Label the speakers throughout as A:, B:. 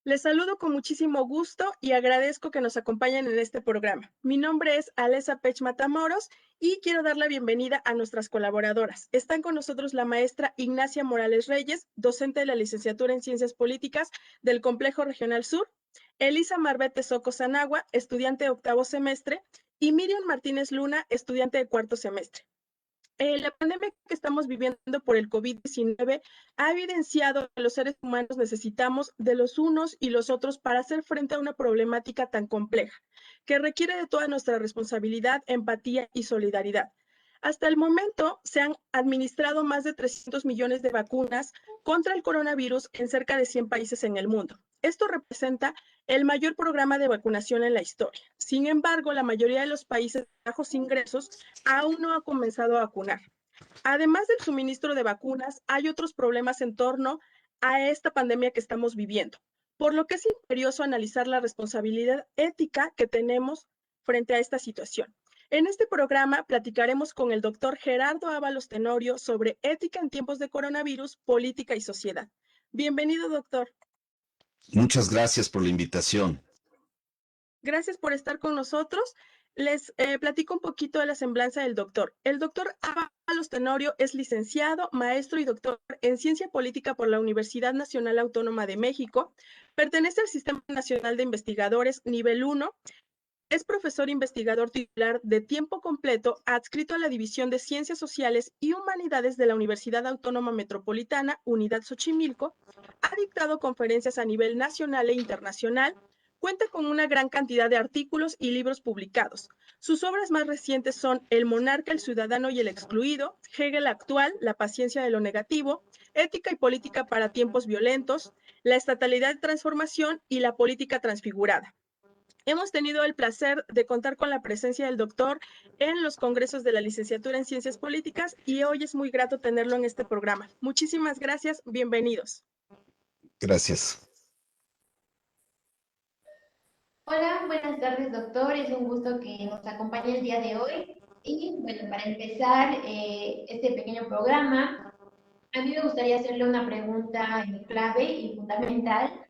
A: Les saludo con muchísimo gusto y agradezco que nos acompañen en este programa. Mi nombre es Alesa Pech Matamoros y quiero dar la bienvenida a nuestras colaboradoras. Están con nosotros la maestra Ignacia Morales Reyes, docente de la licenciatura en Ciencias Políticas del Complejo Regional Sur, Elisa Marbete Soco Sanagua, estudiante de octavo semestre, y Miriam Martínez Luna, estudiante de cuarto semestre. La pandemia que estamos viviendo por el COVID-19 ha evidenciado que los seres humanos necesitamos de los unos y los otros para hacer frente a una problemática tan compleja, que requiere de toda nuestra responsabilidad, empatía y solidaridad. Hasta el momento se han administrado más de 300 millones de vacunas contra el coronavirus en cerca de 100 países en el mundo. Esto representa el mayor programa de vacunación en la historia. Sin embargo, la mayoría de los países de bajos ingresos aún no ha comenzado a vacunar. Además del suministro de vacunas, hay otros problemas en torno a esta pandemia que estamos viviendo, por lo que es imperioso analizar la responsabilidad ética que tenemos frente a esta situación. En este programa platicaremos con el doctor Gerardo Ábalos Tenorio sobre ética en tiempos de coronavirus, política y sociedad. Bienvenido, doctor.
B: Muchas gracias por la invitación.
A: Gracias por estar con nosotros. Les platico un poquito de la semblanza del doctor. El doctor Ábalos Tenorio es licenciado, maestro y doctor en Ciencia Política por la Universidad Nacional Autónoma de México. Pertenece al Sistema Nacional de Investigadores Nivel 1. Es profesor investigador titular de tiempo completo adscrito a la División de Ciencias Sociales y Humanidades de la Universidad Autónoma Metropolitana, Unidad Xochimilco. Ha dictado conferencias a nivel nacional e internacional. Cuenta con una gran cantidad de artículos y libros publicados. Sus obras más recientes son El monarca, el ciudadano y el excluido, Hegel actual, La paciencia de lo negativo, Ética y política para tiempos violentos, La estatalidad de transformación y La política transfigurada. Hemos tenido el placer de contar con la presencia del doctor en los congresos de la licenciatura en Ciencias Políticas y hoy es muy grato tenerlo en este programa. Muchísimas gracias, bienvenidos.
B: Gracias.
C: Hola, buenas tardes, doctor. Es un gusto que nos acompañe el día de hoy. Y bueno, para empezar este pequeño programa, a mí me gustaría hacerle una pregunta clave y fundamental,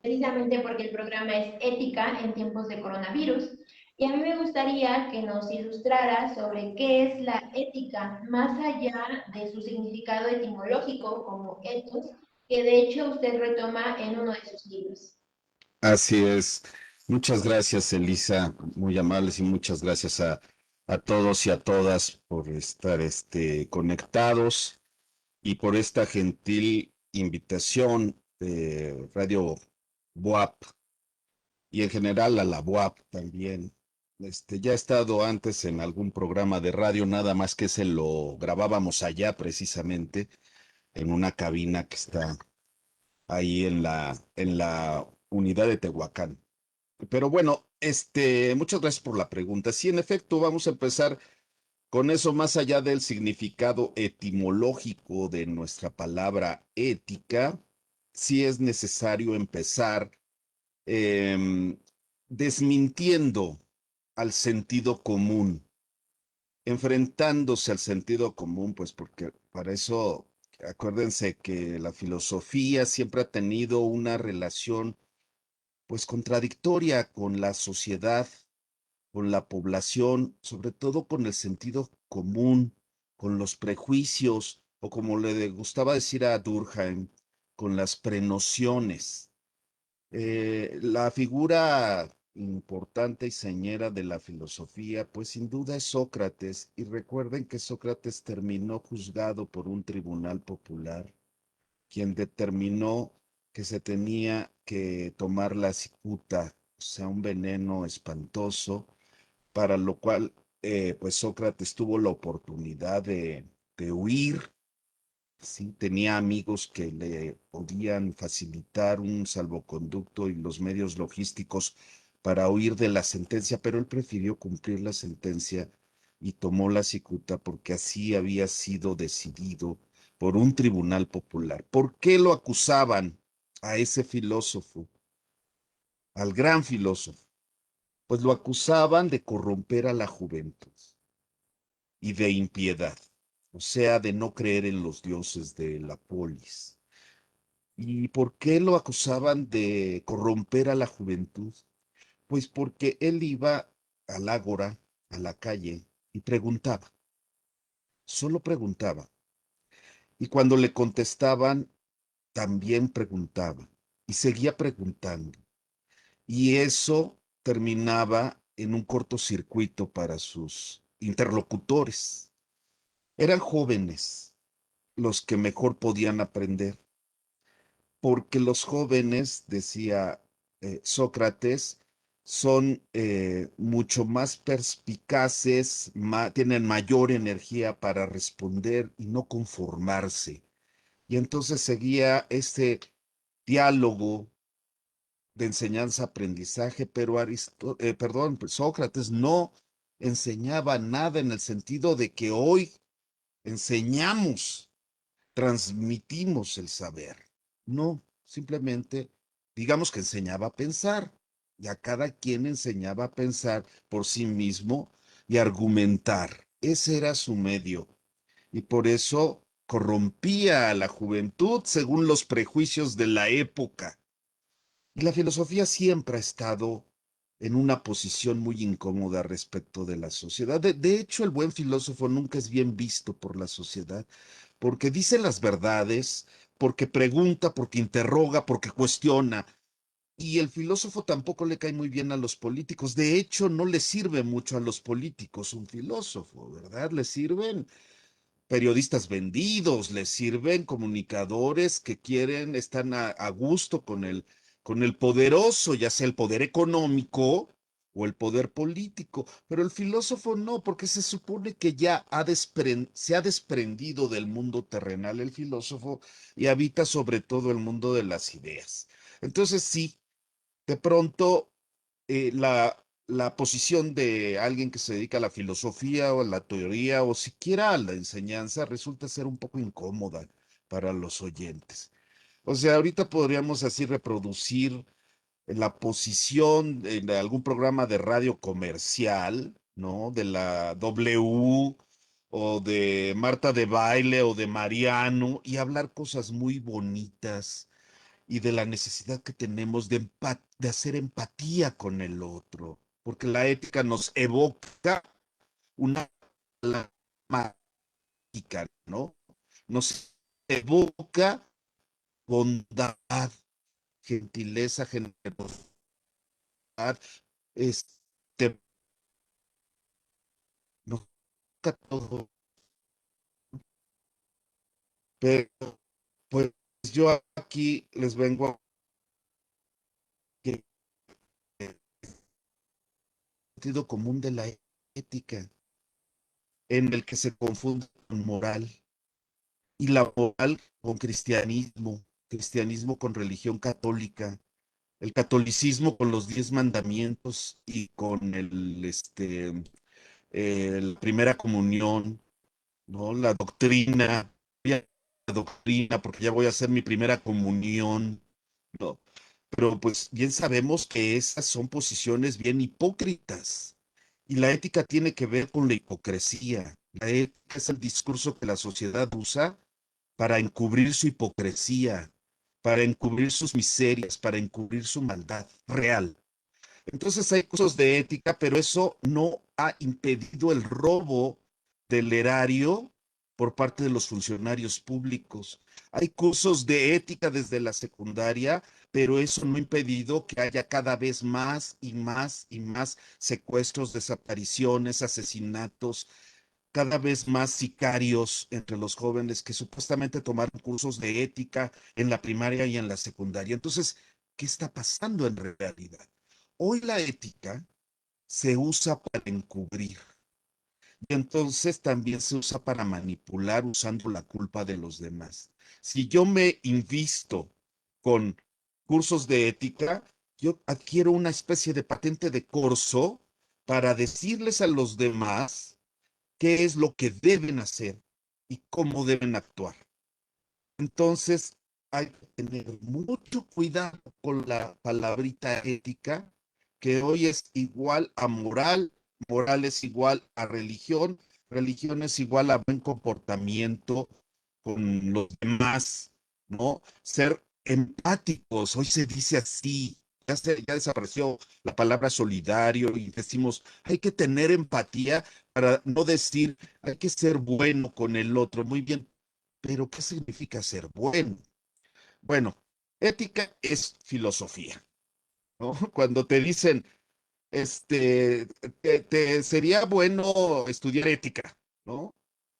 C: precisamente porque el programa es ética en tiempos de coronavirus. Y a mí me gustaría que nos ilustrara sobre qué es la ética, más allá de su significado etimológico como ethos, que de hecho usted retoma en uno de sus libros.
B: Así es. Muchas gracias, Elisa. Muy amables y muchas gracias a todos y a todas por estar conectados y por esta gentil invitación de Radio BUAP y en general a la BUAP también. Ya he estado antes en algún programa de radio, nada más que se lo grabábamos allá precisamente en una cabina que está ahí en la unidad de Tehuacán. Pero bueno, muchas gracias por la pregunta. Sí, en efecto, vamos a empezar con eso más allá del significado etimológico de nuestra palabra ética. Sí es necesario empezar em, desmintiendo al sentido común, enfrentándose al sentido común, pues porque para eso, acuérdense que la filosofía siempre ha tenido una relación, pues, contradictoria con la sociedad, con la población, sobre todo con el sentido común, con los prejuicios, o como le gustaba decir a Durkheim, con las prenociones. La figura importante y señera de la filosofía, pues sin duda es Sócrates, y recuerden que Sócrates terminó juzgado por un tribunal popular, quien determinó que se tenía que tomar la cicuta, o sea, un veneno espantoso, para lo cual, pues Sócrates tuvo la oportunidad de huir. Sí, tenía amigos que le podían facilitar un salvoconducto y los medios logísticos para huir de la sentencia, pero él prefirió cumplir la sentencia y tomó la cicuta porque así había sido decidido por un tribunal popular. ¿Por qué lo acusaban a ese filósofo, al gran filósofo? Pues lo acusaban de corromper a la juventud y de impiedad, o sea, de no creer en los dioses de la polis. ¿Y por qué lo acusaban de corromper a la juventud? Pues porque él iba al ágora, a la calle, y preguntaba, solo preguntaba. Y cuando le contestaban, también preguntaba. Y seguía preguntando. Y eso terminaba en un cortocircuito para sus interlocutores. Eran jóvenes los que mejor podían aprender, porque los jóvenes, decía Sócrates, son mucho más perspicaces, tienen mayor energía para responder y no conformarse. Y entonces seguía este diálogo de enseñanza-aprendizaje, pero perdón, pues Sócrates no enseñaba nada en el sentido de que hoy enseñamos, transmitimos el saber. No, simplemente digamos que enseñaba a pensar, y a cada quien enseñaba a pensar por sí mismo y argumentar. Ese era su medio, y por eso corrompía a la juventud según los prejuicios de la época. Y la filosofía siempre ha estado en una posición muy incómoda respecto de la sociedad. De hecho, el buen filósofo nunca es bien visto por la sociedad, porque dice las verdades, porque pregunta, porque interroga, porque cuestiona. Y el filósofo tampoco le cae muy bien a los políticos. De hecho, no le sirve mucho a los políticos un filósofo, ¿verdad? Le sirven periodistas vendidos, les sirven comunicadores que quieren, están a gusto con el poderoso, ya sea el poder económico o el poder político, pero el filósofo no, porque se supone que ya se ha desprendido del mundo terrenal el filósofo y habita sobre todo el mundo de las ideas. Entonces sí, de pronto la posición de alguien que se dedica a la filosofía o a la teoría o siquiera a la enseñanza resulta ser un poco incómoda para los oyentes. O sea, ahorita podríamos así reproducir la posición de algún programa de radio comercial, ¿no? De la W o de Marta de Baile o de Mariano y hablar cosas muy bonitas y de la necesidad que tenemos de hacer empatía con el otro, porque la ética nos evoca una palabra mágica, ¿no? Nos evoca bondad, gentileza, generosidad, este, nos evoca todo, pero pues yo aquí les vengo a que el sentido común de la ética, en el que se confunde con moral y la moral con cristianismo, cristianismo con religión católica, el catolicismo con los 10 mandamientos y con el primera comunión, ¿no? La doctrina, porque ya voy a hacer mi primera comunión, ¿no? Pero pues bien sabemos que esas son posiciones bien hipócritas. Y la ética tiene que ver con la hipocresía. La ética es el discurso que la sociedad usa para encubrir su hipocresía, para encubrir sus miserias, para encubrir su maldad real. Entonces hay cursos de ética, pero eso no ha impedido el robo del erario por parte de los funcionarios públicos. Hay cursos de ética desde la secundaria, pero eso no ha impedido que haya cada vez más y más y más secuestros, desapariciones, asesinatos, cada vez más sicarios entre los jóvenes que supuestamente tomaron cursos de ética en la primaria y en la secundaria. Entonces, ¿qué está pasando en realidad? Hoy la ética se usa para encubrir y entonces también se usa para manipular usando la culpa de los demás. Si yo me invisto con cursos de ética, yo adquiero una especie de patente de corso para decirles a los demás qué es lo que deben hacer y cómo deben actuar. Entonces, hay que tener mucho cuidado con la palabrita ética, que hoy es igual a moral, moral es igual a religión es igual a buen comportamiento con los demás, ¿no? Ser empáticos, hoy se dice así, ya desapareció la palabra solidario y decimos, hay que tener empatía para no decir, hay que ser bueno con el otro, muy bien, pero ¿qué significa ser bueno? Bueno, ética es filosofía, ¿no? Cuando te dicen, sería bueno estudiar ética, ¿no?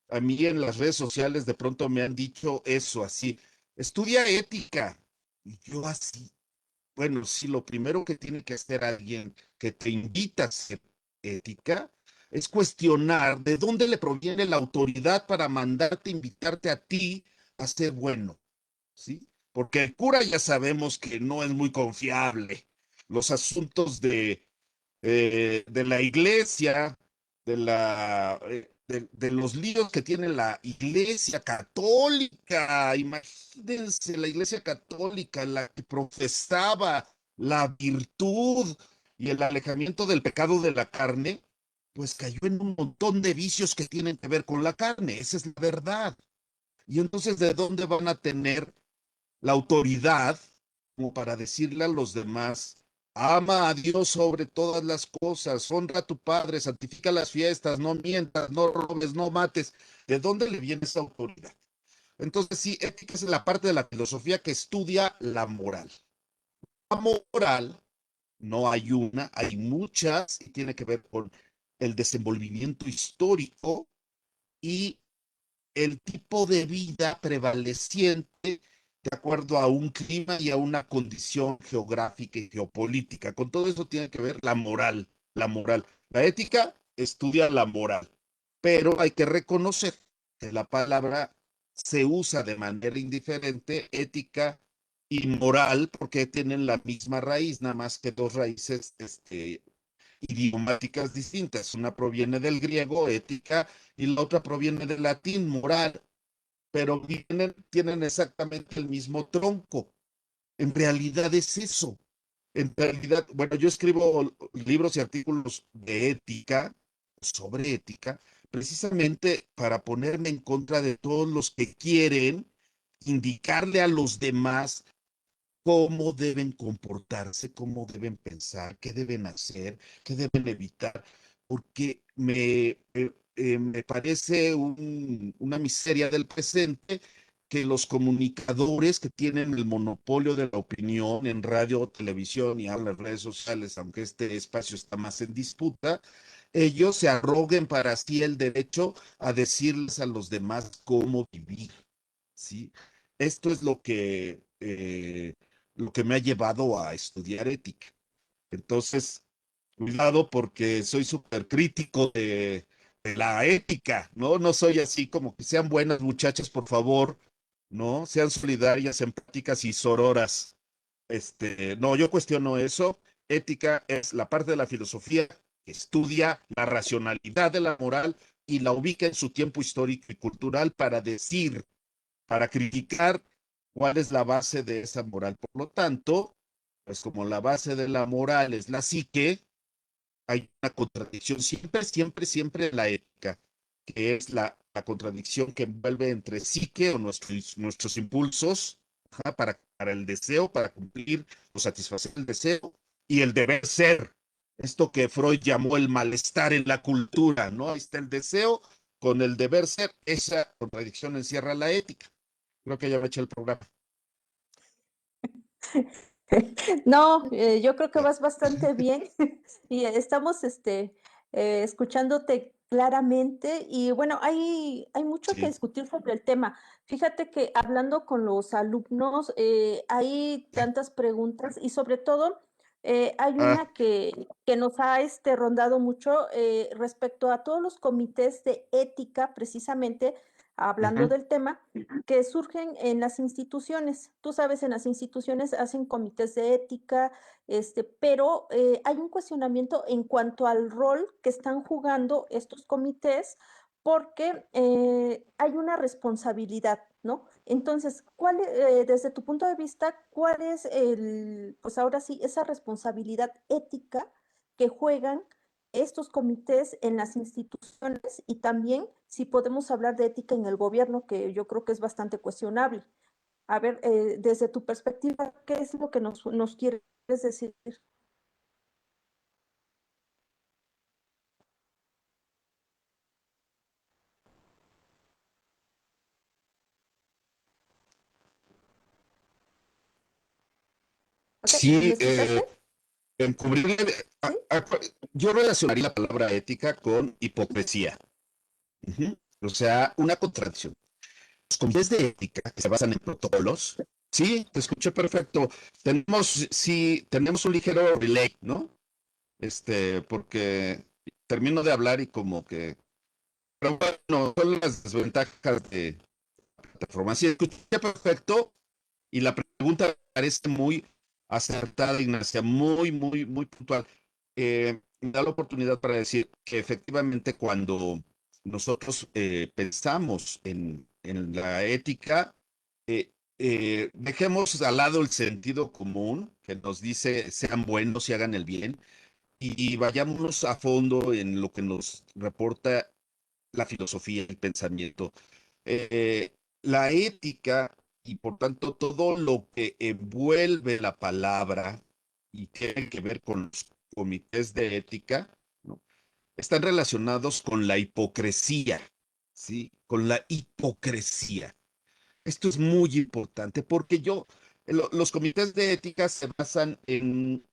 B: A mí en las redes sociales de pronto me han dicho eso así, estudia ética. Y yo así, bueno, sí, lo primero que tiene que hacer alguien que te invita a hacer ética es cuestionar de dónde le proviene la autoridad para mandarte, invitarte a ti a ser bueno, ¿sí? Porque el cura ya sabemos que no es muy confiable. Los asuntos de la iglesia, de los líos que tiene la iglesia católica. Imagínense la iglesia católica, la que profesaba la virtud y el alejamiento del pecado de la carne, pues cayó en un montón de vicios que tienen que ver con la carne. Esa es la verdad. Y entonces, ¿de dónde van a tener la autoridad como para decirle a los demás, ama a Dios sobre todas las cosas, honra a tu padre, santifica las fiestas, no mientas, no robes, no mates? ¿De dónde le viene esa autoridad? Entonces, sí, ética es la parte de la filosofía que estudia la moral. La moral no hay una, hay muchas y tiene que ver con el desenvolvimiento histórico y el tipo de vida prevaleciente de acuerdo a un clima y a una condición geográfica y geopolítica. Con todo eso tiene que ver la moral, la moral. La ética estudia la moral, pero hay que reconocer que la palabra se usa de manera indiferente, ética y moral, porque tienen la misma raíz, nada más que dos raíces idiomáticas distintas. Una proviene del griego, ética, y la otra proviene del latín, moral, pero tienen exactamente el mismo tronco. En realidad es eso. En realidad, bueno, yo escribo libros y artículos de ética, sobre ética, precisamente para ponerme en contra de todos los que quieren indicarle a los demás cómo deben comportarse, cómo deben pensar, qué deben hacer, qué deben evitar, porque me parece una miseria del presente que los comunicadores que tienen el monopolio de la opinión en radio, televisión y ahora en las redes sociales, aunque este espacio está más en disputa, ellos se arroguen para sí el derecho a decirles a los demás cómo vivir, ¿sí? Esto es lo que me ha llevado a estudiar ética. Entonces, cuidado porque soy súper crítico de la ética, ¿no? No soy así como que sean buenas muchachas, por favor, ¿no? Sean solidarias, empáticas y sororas. No, yo cuestiono eso. Ética es la parte de la filosofía que estudia la racionalidad de la moral y la ubica en su tiempo histórico y cultural para decir, para criticar cuál es la base de esa moral. Por lo tanto, pues como la base de la moral es la psique, hay una contradicción siempre, siempre, siempre en la ética, que es la contradicción que envuelve entre psique o nuestros impulsos, ajá, para el deseo, para cumplir o satisfacer el deseo, y el deber ser. Esto que Freud llamó el malestar en la cultura, ¿no? Ahí está el deseo con el deber ser. Esa contradicción encierra la ética. Creo que ya me eché el programa.
D: No, yo creo que
B: Ya.
D: vas bastante bien y estamos escuchándote claramente y bueno, hay mucho que
B: Sí.
D: discutir sobre el tema. Fíjate que hablando con los alumnos hay tantas preguntas y sobre todo hay
B: Ah,
D: una que nos ha rondado mucho respecto a todos los comités de ética, precisamente hablando
B: ujú,
D: del tema que surgen en las instituciones. Tú sabes, en las instituciones hacen comités de ética, pero hay un cuestionamiento en cuanto al rol que están jugando estos comités porque hay una responsabilidad, ¿no? Entonces, desde tu punto de vista, cuál es pues ahora sí, esa responsabilidad ética que juegan estos comités en las instituciones y también si podemos hablar de ética en el gobierno, que yo creo que es bastante cuestionable. A ver, desde tu perspectiva, ¿qué es lo que nos quieres decir? Ok, ¿me
B: Sí,
D: escuchaste?
B: encubrir,
D: Sí.
B: yo relacionaría la palabra ética con hipocresía. Ujú. O sea, una contradicción. Los comités de ética que se basan en protocolos, sí, te escuché perfecto. Sí, tenemos un ligero relay, ¿no? Porque termino de hablar y como que, pero bueno, son las desventajas de la plataforma. Sí, escuché perfecto y la pregunta me parece muy acertada, Ignacia, muy puntual. Me da la oportunidad para decir que efectivamente cuando nosotros pensamos en la ética, dejemos al lado el sentido común que nos dice sean buenos y hagan el bien y vayámonos a fondo en lo que nos reporta la filosofía, el pensamiento. La ética y por tanto todo lo que envuelve la palabra y tiene que ver con los comités de ética, ¿no? Están relacionados con la hipocresía, ¿sí? Con la hipocresía. Esto es muy importante porque los comités de ética se basan en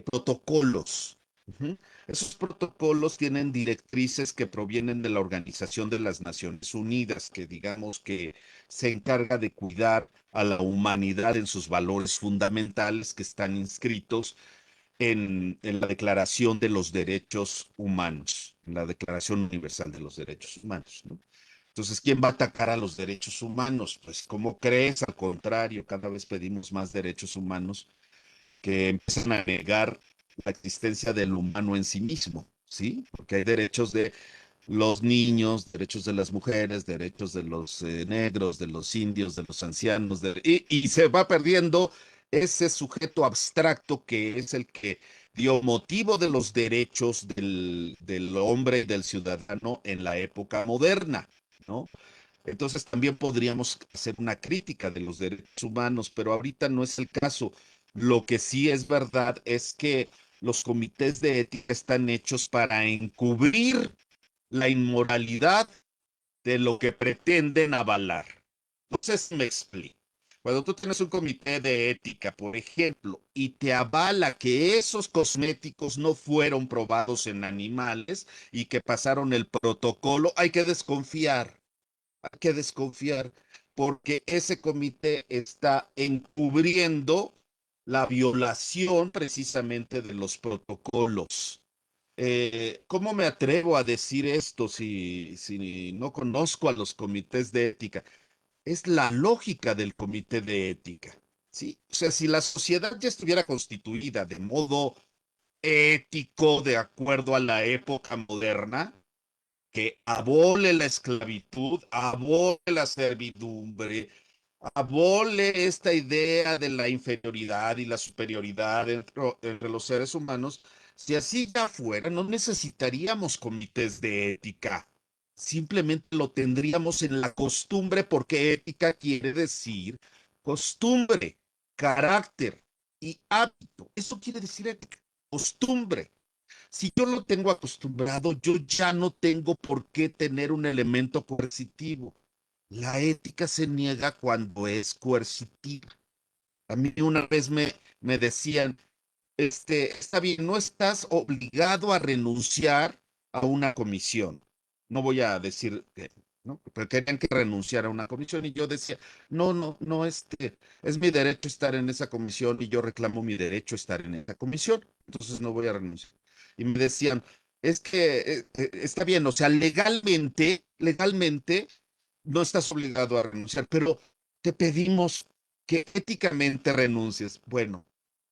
B: protocolos. Ujú. Esos protocolos tienen directrices que provienen de la Organización de las Naciones Unidas, que digamos que se encarga de cuidar a la humanidad en sus valores fundamentales que están inscritos en la Declaración de los Derechos Humanos, en la Declaración Universal de los Derechos Humanos, ¿no? Entonces, ¿quién va a atacar a los derechos humanos? Pues, ¿cómo crees? Al contrario, cada vez pedimos más derechos humanos que empiezan a negar la existencia del humano en sí mismo, ¿sí? Porque hay derechos de los niños, derechos de las mujeres, derechos de los negros, de los indios, de los ancianos, y se va perdiendo ese sujeto abstracto que es el que dio motivo de los derechos del hombre, del ciudadano en la época moderna, ¿no? Entonces también podríamos hacer una crítica de los derechos humanos, pero ahorita no es el caso. Lo que sí es verdad es que los comités de ética están hechos para encubrir la inmoralidad de lo que pretenden avalar. No sé si me explico. Cuando tú tienes un comité de ética, por ejemplo, y te avala que esos cosméticos no fueron probados en animales y que pasaron el protocolo, hay que desconfiar, porque ese comité está encubriendo la violación precisamente de los protocolos. ¿Cómo me atrevo a decir esto si no conozco a los comités de ética? Es la lógica del comité de ética, ¿sí? O sea, si la sociedad ya estuviera constituida de modo ético, de acuerdo a la época moderna, que abole la esclavitud, abole la servidumbre, abole esta idea de la inferioridad y la superioridad entre los seres humanos. Si así ya fuera, no necesitaríamos comités de ética. Simplemente lo tendríamos en la costumbre porque ética quiere decir costumbre, carácter y hábito. Eso quiere decir ética, costumbre. Si yo lo tengo acostumbrado, yo ya no tengo por qué tener un elemento coercitivo. La ética se niega cuando es coercitiva. A mí una vez me decían, está bien, no estás obligado a renunciar a una comisión. No voy a decir que, ¿no? Pero querían que renunciara a una comisión y yo decía, no, es mi derecho estar en esa comisión y yo reclamo mi derecho a estar en esa comisión, entonces no voy a renunciar. Y me decían, es que está bien, o sea, legalmente no estás obligado a renunciar, pero te pedimos que éticamente renuncies. Bueno,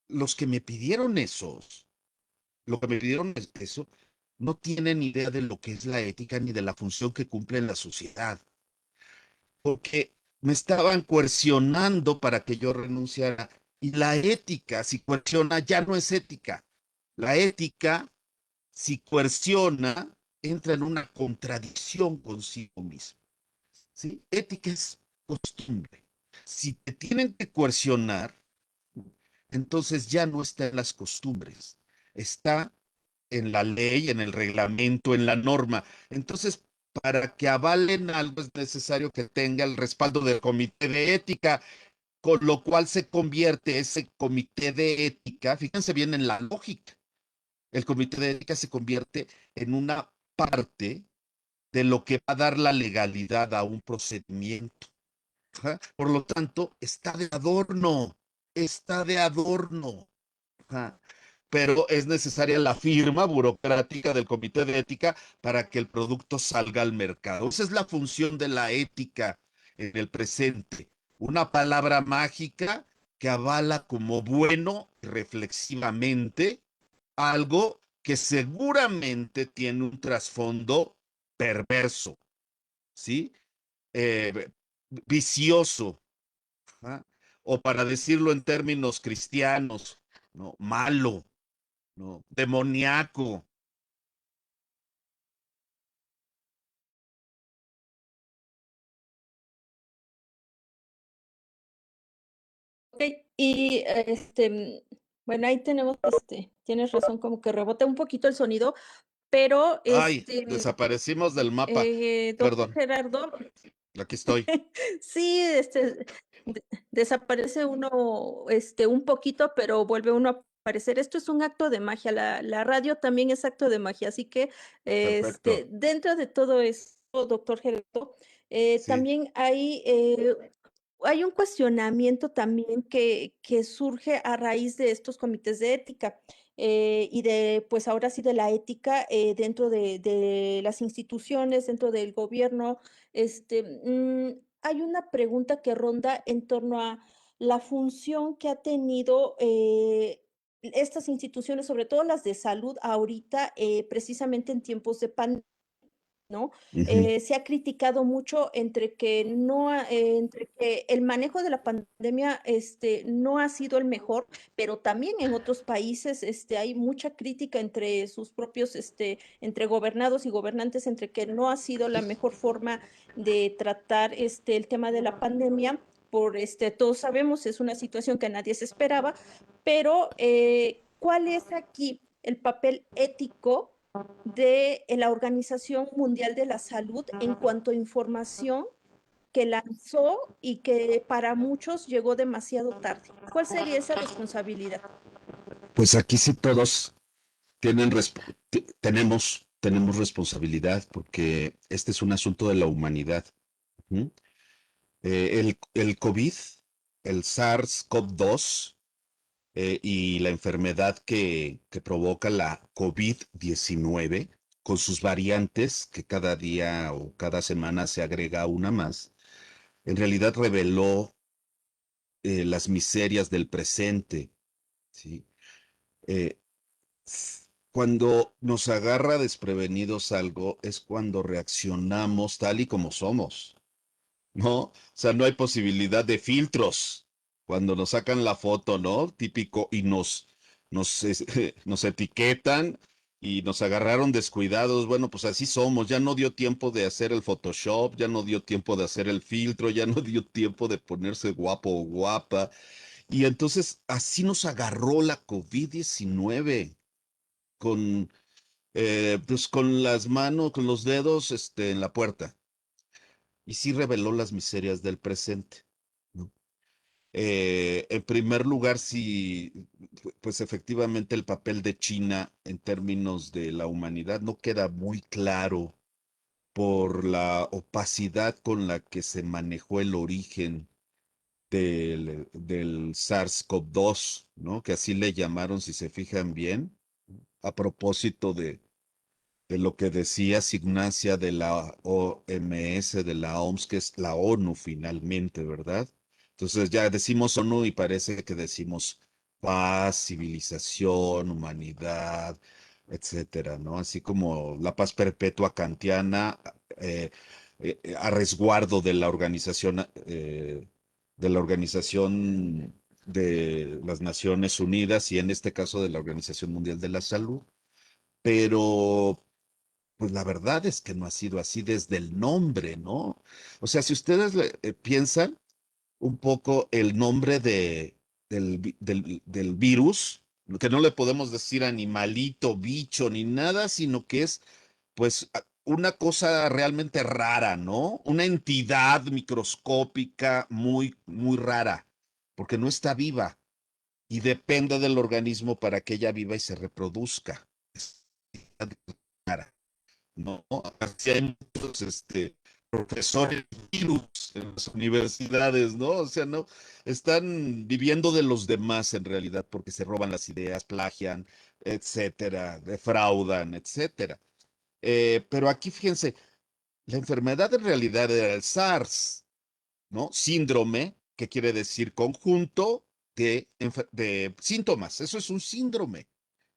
B: los que me pidieron lo que me pidieron eso, no tienen idea de lo que es la ética ni de la función que cumple en la sociedad, porque me estaban coercionando para que yo renunciara. Y la ética, si coerciona, ya no es ética. La ética, si coerciona, entra en una contradicción consigo mismo, ¿sí? Ética es costumbre. Si te tienen que coercionar, entonces ya no está en las costumbres, está en la ley, en el reglamento, en la norma. Entonces, para que avalen algo es necesario que tenga el respaldo del comité de ética, con lo cual se convierte ese comité de ética, fíjense bien en la lógica, el comité de ética se convierte en una parte de lo que va a dar la legalidad a un procedimiento. Ajá. Por lo tanto, está de adorno. Ajá. Pero es necesaria la firma burocrática del comité de ética para que el producto salga al mercado. Esa es la función de la ética en el presente. Una palabra mágica que avala como bueno reflexivamente algo que seguramente tiene un trasfondo perverso, ¿sí? Eh, vicioso, ¿ah? O para decirlo en términos cristianos, ¿no? Malo, ¿no? Demoníaco.
D: Ok, y bueno, ahí tenemos, tienes razón, como que rebota un poquito el sonido, pero
B: Ay, desaparecimos del mapa.
D: doctor
B: Perdón,
D: Gerardo,
B: aquí estoy.
D: sí, desaparece uno, un poquito, pero vuelve uno a aparecer. Esto es un acto de magia. La radio también es acto de magia. Así que,
B: Perfecto.
D: dentro de todo esto, doctor Gerardo,
B: Sí.
D: también hay un cuestionamiento también que surge a raíz de estos comités de ética y de, pues ahora sí, de la ética dentro de las instituciones, dentro del gobierno. Hay una pregunta que ronda en torno a la función que ha tenido estas instituciones, sobre todo las de salud, ahorita, precisamente en tiempos de pandemia, ¿no?
B: Ujú.
D: Se ha criticado mucho entre que entre que el manejo de la pandemia no ha sido el mejor, pero también en otros países hay mucha crítica entre sus propios, entre gobernados y gobernantes, entre que no ha sido la mejor forma de tratar el tema de la pandemia. Todos sabemos, es una situación que nadie se esperaba, pero ¿cuál es aquí el papel ético de la Organización Mundial de la Salud en cuanto a información que lanzó y que para muchos llegó demasiado tarde? ¿Cuál sería esa responsabilidad?
B: Pues aquí sí todos tenemos responsabilidad porque este es un asunto de la humanidad. ¿Mm? El COVID, el SARS-CoV-2 y la enfermedad que provoca la COVID-19, con sus variantes, que cada día o cada semana se agrega una más, en realidad reveló las miserias del presente, ¿sí? Eh, Cuando nos agarra desprevenidos algo es cuando reaccionamos tal y como somos. ¿No? O sea, no hay posibilidad de filtros. Cuando nos sacan la foto, ¿no? Típico, y nos etiquetan y nos agarraron descuidados. Bueno, pues así somos. Ya no dio tiempo de hacer el Photoshop, ya no dio tiempo de hacer el filtro, ya no dio tiempo de ponerse guapo o guapa. Y entonces así nos agarró la COVID-19 con, pues con las manos, con los dedos, en la puerta. Y sí reveló las miserias del presente, ¿no? En primer lugar, sí, pues efectivamente el papel de China en términos de la humanidad no queda muy claro por la opacidad con la que se manejó el origen del SARS-CoV-2, ¿no? Que así le llamaron, si se fijan bien, a propósito de lo que decía Ignacia de la OMS, de la OMS, que es la ONU finalmente, ¿verdad? Entonces ya decimos ONU y parece que decimos paz, civilización, humanidad, etcétera, ¿no? Así como la paz perpetua kantiana, eh, a resguardo de la organización de las Naciones Unidas y en este caso de la Organización Mundial de la Salud. Pero pues la verdad es que no ha sido así desde el nombre, ¿no? O sea, si ustedes piensan, un poco el nombre del virus, que no le podemos decir animalito, bicho, ni nada, sino que es pues una cosa realmente rara, ¿no? Una entidad microscópica muy, muy rara, porque no está viva y depende del organismo para que ella viva y se reproduzca. Es rara, ¿no? Así hay muchos, profesores virus en las universidades, ¿no? O sea, no, están viviendo de los demás en realidad porque se roban las ideas, plagian, etcétera, defraudan, etcétera. Pero aquí fíjense, la enfermedad en realidad era el SARS, ¿no? Síndrome, que quiere decir conjunto de síntomas. Eso es un síndrome.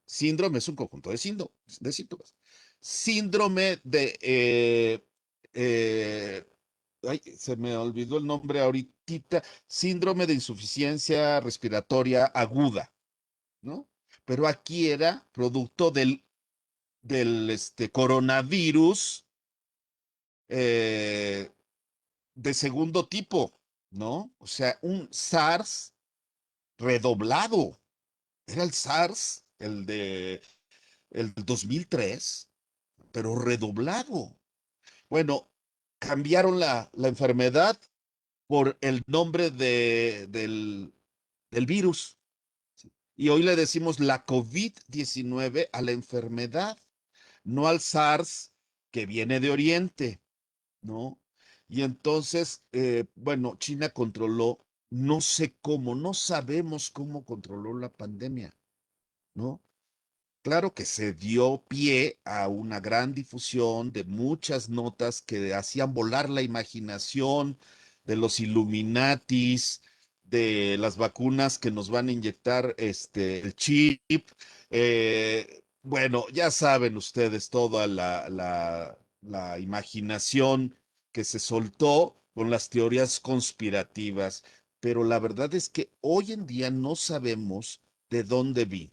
B: Síndrome es un conjunto de síntomas. Síndrome ay, se me olvidó el nombre ahorita, síndrome de insuficiencia respiratoria aguda, ¿no? Pero aquí era producto del coronavirus eh, de segundo tipo, ¿no? O sea, un SARS redoblado. Era el SARS, el 2003, pero redoblado. Bueno, cambiaron la enfermedad por el nombre del virus. Y hoy le decimos la COVID-19 a la enfermedad, no al SARS que viene de Oriente, ¿no? Y entonces, bueno, China controló, no sé cómo, no sabemos cómo controló la pandemia, ¿no? Claro que se dio pie a una gran difusión de muchas notas que hacían volar la imaginación de los Illuminatis, de las vacunas que nos van a inyectar el chip. Bueno, ya saben ustedes toda la imaginación que se soltó con las teorías conspirativas, pero la verdad es que hoy en día no sabemos de dónde vino.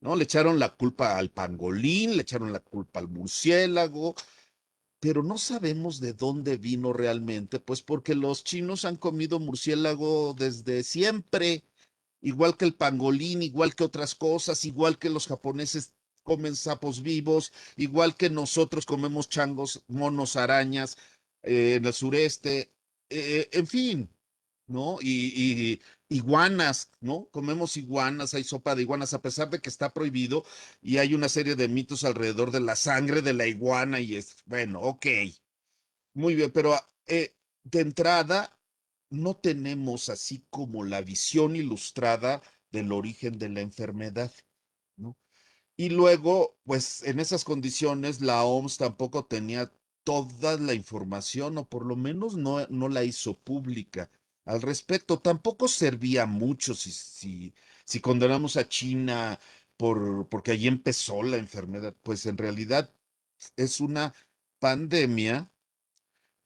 B: ¿No? Le echaron la culpa al pangolín, le echaron la culpa al murciélago, pero no sabemos de dónde vino realmente, pues porque los chinos han comido murciélago desde siempre, igual que el pangolín, igual que otras cosas, igual que los japoneses comen sapos vivos, igual que nosotros comemos changos, monos, arañas en el sureste, en fin, ¿no? Y iguanas, ¿no? Comemos iguanas, hay sopa de iguanas, a pesar de que está prohibido y hay una serie de mitos alrededor de la sangre de la iguana y es, bueno, ok, muy bien, pero de entrada no tenemos así como la visión ilustrada del origen de la enfermedad, ¿no? Y luego, pues en esas condiciones, la OMS tampoco tenía toda la información, o por lo menos no la hizo pública al respecto. Tampoco servía mucho si condenamos a China porque allí empezó la enfermedad. Pues en realidad es una pandemia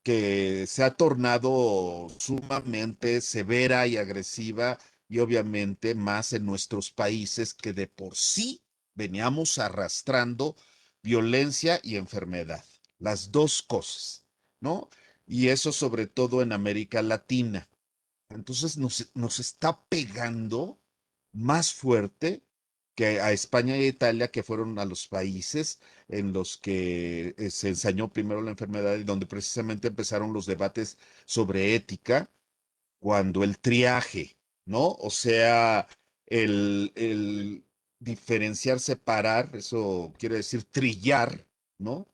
B: que se ha tornado sumamente severa y agresiva y obviamente más en nuestros países que de por sí veníamos arrastrando violencia y enfermedad, las dos cosas, ¿no? Y eso sobre todo en América Latina. Entonces nos está pegando más fuerte que a España y a Italia, que fueron a los países en los que se ensañó primero la enfermedad y donde precisamente empezaron los debates sobre ética, cuando el triaje, ¿no? O sea, el diferenciar, separar, eso quiere decir trillar, ¿no?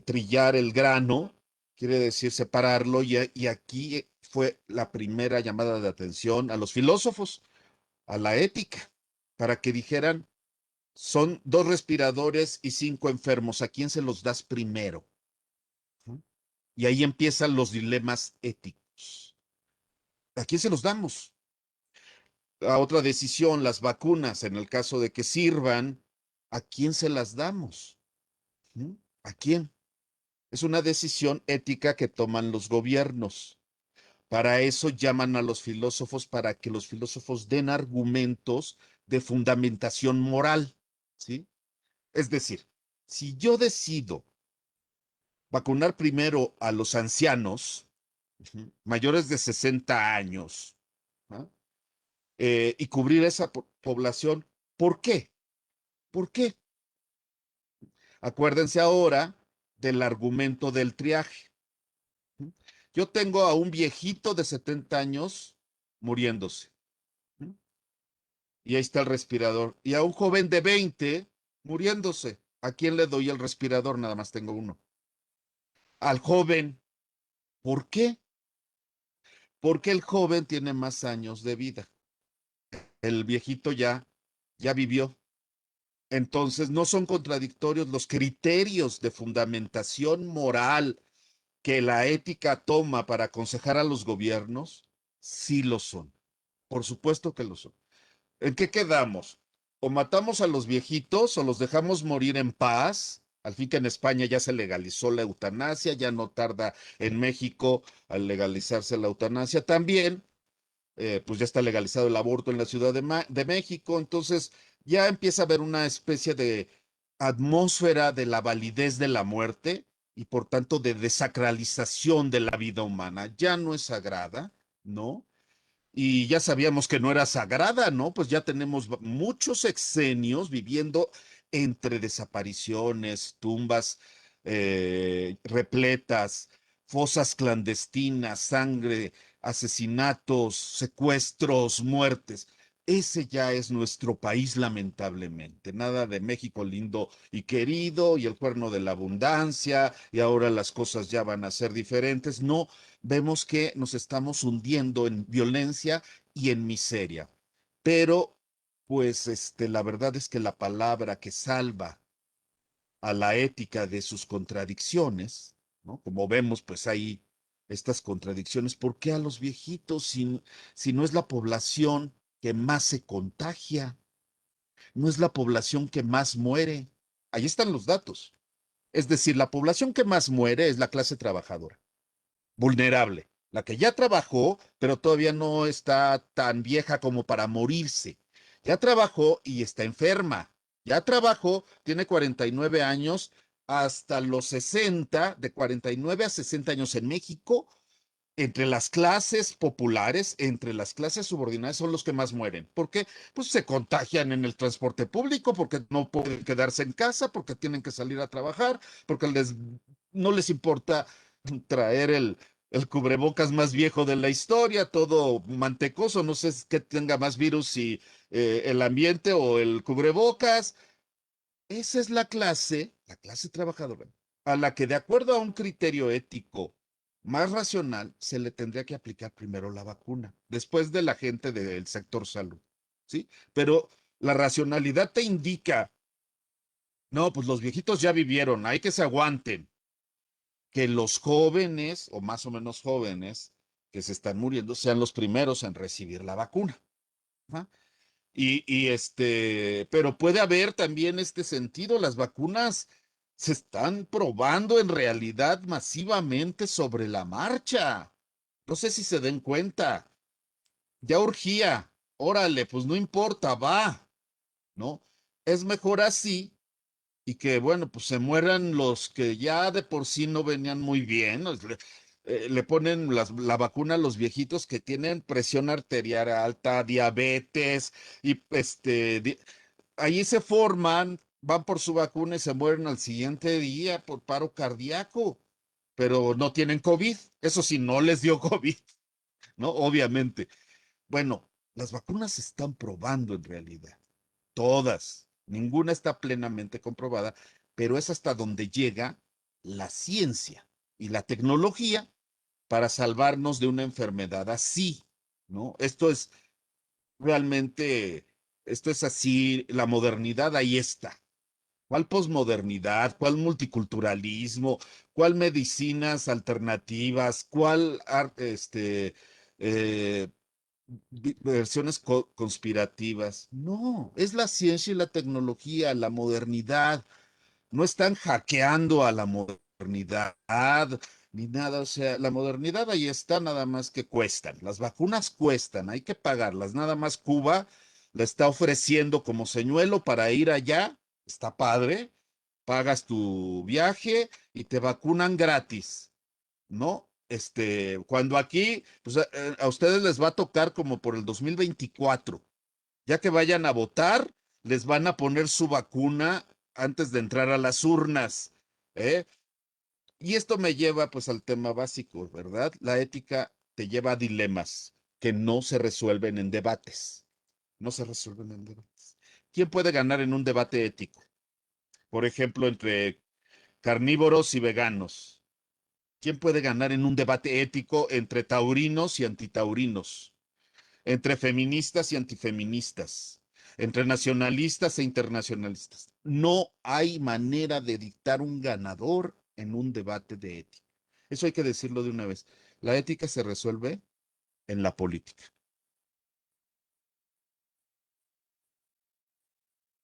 B: Trillar el grano, quiere decir separarlo, y aquí fue la primera llamada de atención a los filósofos, a la ética, para que dijeran, son dos respiradores y cinco enfermos, ¿a quién se los das primero? ¿No? Y ahí empiezan los dilemas éticos. ¿A quién se los damos? A otra decisión, las vacunas, en el caso de que sirvan, ¿a quién se las damos? ¿Mm? ¿A quién? Es una decisión ética que toman los gobiernos. Para eso llaman a los filósofos para que los filósofos den argumentos de fundamentación moral, ¿sí? Es decir, si yo decido vacunar primero a los ancianos, mayores de 60 años, ¿no? Y cubrir esa población. ¿Por qué? ¿Por qué? Acuérdense ahora del argumento del triaje. Yo tengo a un viejito de 70 años muriéndose. Y ahí está el respirador. Y a un joven de 20 muriéndose. ¿A quién le doy el respirador? Nada más tengo uno. Al joven. ¿Por qué? Porque el joven tiene más años de vida. El viejito ya vivió. Entonces, no son contradictorios los criterios de fundamentación moral que la ética toma para aconsejar a los gobiernos. Sí lo son. Por supuesto que lo son. ¿En qué quedamos? O matamos a los viejitos o los dejamos morir en paz. Al fin que en España ya se legalizó la eutanasia, ya no tarda en México al legalizarse la eutanasia también. Pues ya está legalizado el aborto en la Ciudad de México, entonces ya empieza a haber una especie de atmósfera de la validez de la muerte y por tanto de desacralización de la vida humana. Ya no es sagrada, ¿no? Y ya sabíamos que no era sagrada, ¿no? Pues ya tenemos muchos sexenios viviendo entre desapariciones, tumbas repletas, fosas clandestinas, sangre, asesinatos, secuestros, muertes. Ese ya es nuestro país, lamentablemente. Nada de México lindo y querido y el cuerno de la abundancia y ahora las cosas ya van a ser diferentes. No, vemos que nos estamos hundiendo en violencia y en miseria. Pero, pues, la verdad es que la palabra que salva a la ética de sus contradicciones, ¿no? Como vemos, pues hay estas contradicciones. ¿Por qué a los viejitos si no es la población que más se contagia? No es la población que más muere. Ahí están los datos. Es decir, la población que más muere es la clase trabajadora vulnerable, la que ya trabajó, pero todavía no está tan vieja como para morirse. Ya trabajó y está enferma. Ya trabajó, tiene 49 años, hasta los 60, de 49 a 60 años en México, entre las clases populares, entre las clases subordinadas son los que más mueren. ¿Por qué? Pues se contagian en el transporte público, porque no pueden quedarse en casa, porque tienen que salir a trabajar, porque no les importa traer el cubrebocas más viejo de la historia, todo mantecoso, no sé qué tenga más virus, si el ambiente o el cubrebocas. Esa es la clase trabajadora, a la que de acuerdo a un criterio ético más racional, se le tendría que aplicar primero la vacuna, después de la gente del sector salud, ¿sí? Pero la racionalidad te indica, no, pues los viejitos ya vivieron, hay que se aguanten, que los jóvenes, o más o menos jóvenes, que se están muriendo, sean los primeros en recibir la vacuna. ¿Ah? Pero puede haber también este sentido, las vacunas se están probando en realidad masivamente sobre la marcha. No sé si se den cuenta, ya urgía, órale, pues no importa, va, ¿no? Es mejor así y que, bueno, pues se mueran los que ya de por sí no venían muy bien. Le ponen la vacuna a los viejitos que tienen presión arterial alta, diabetes, y ahí se forman, van por su vacuna y se mueren al siguiente día por paro cardíaco, pero no tienen COVID. Eso sí, no les dio COVID, ¿no? Obviamente. Bueno, las vacunas se están probando en realidad. Todas, ninguna está plenamente comprobada, pero es hasta donde llega la ciencia y la tecnología para salvarnos de una enfermedad así, ¿no? Realmente, esto es así, la modernidad ahí está. ¿Cuál posmodernidad? ¿Cuál multiculturalismo? ¿Cuál medicinas alternativas? ¿Cuál eh, versiones conspirativas? No, es la ciencia y la tecnología, la modernidad. No están hackeando a la modernidad ni nada. O sea, la modernidad ahí está, nada más que cuestan. Las vacunas cuestan, hay que pagarlas. Nada más Cuba la está ofreciendo como señuelo para ir allá. Está padre. Pagas tu viaje y te vacunan gratis, ¿no? cuando aquí, pues a ustedes les va a tocar como por el 2024, ya que vayan a votar, les van a poner su vacuna antes de entrar a las urnas, ¿eh? Y esto me lleva pues al tema básico, ¿verdad? La ética te lleva a dilemas que no se resuelven en debates, no se resuelven en debates. ¿Quién puede ganar en un debate ético? Por ejemplo, entre carnívoros y veganos. ¿Quién puede ganar en un debate ético entre taurinos y antitaurinos? Entre feministas y antifeministas, entre nacionalistas e internacionalistas. No hay manera de dictar un ganador en un debate de ética. Eso hay que decirlo de una vez. La ética se resuelve en la política.